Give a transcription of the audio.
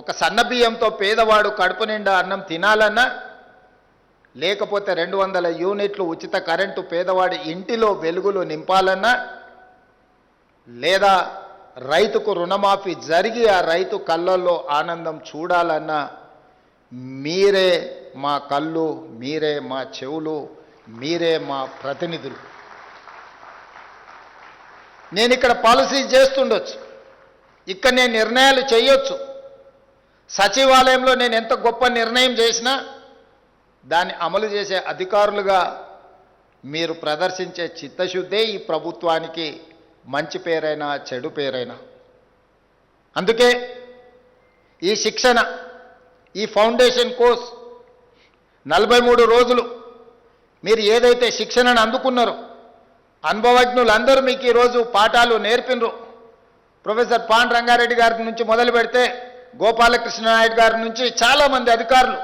ఒక సన్న బియ్యంతో పేదవాడు కడుపు నిండా అన్నం తినాలన్నా, లేకపోతే 200 యూనిట్లు ఉచిత కరెంటు పేదవాడి ఇంటిలో వెలుగులు నింపాలన్నా, లేదా రైతుకు రుణమాఫీ జరిగి ఆ రైతు కళ్ళల్లో ఆనందం చూడాలన్నా, మీరే మా కళ్ళు, మీరే మా చెవులు, మీరే మా ప్రతినిధులు. నేను ఇక్కడ పాలసీ చేస్తుండొచ్చు, ఇక్కడ నేను నిర్ణయాలు చేయొచ్చు, సచివాలయంలో నేను ఎంత గొప్ప నిర్ణయం చేసినా దాన్ని అమలు చేసే అధికారులుగా మీరు ప్రదర్శించే చిత్తశుద్ధే ఈ ప్రభుత్వానికి మంచి పేరైనా చెడు పేరైనా. అందుకే ఈ శిక్షణ, ఈ ఫౌండేషన్ కోర్స్ 43 రోజులు మీరు ఏదైతే శిక్షణను అందుకున్నారో, అనుభవజ్ఞులందరూ మీకు ఈరోజు పాఠాలు నేర్పినరు. ప్రొఫెసర్ పాండ్ రంగారెడ్డి గారి నుంచి మొదలు పెడితే గోపాలకృష్ణ నాయుడు గారి నుంచి చాలామంది అధికారులు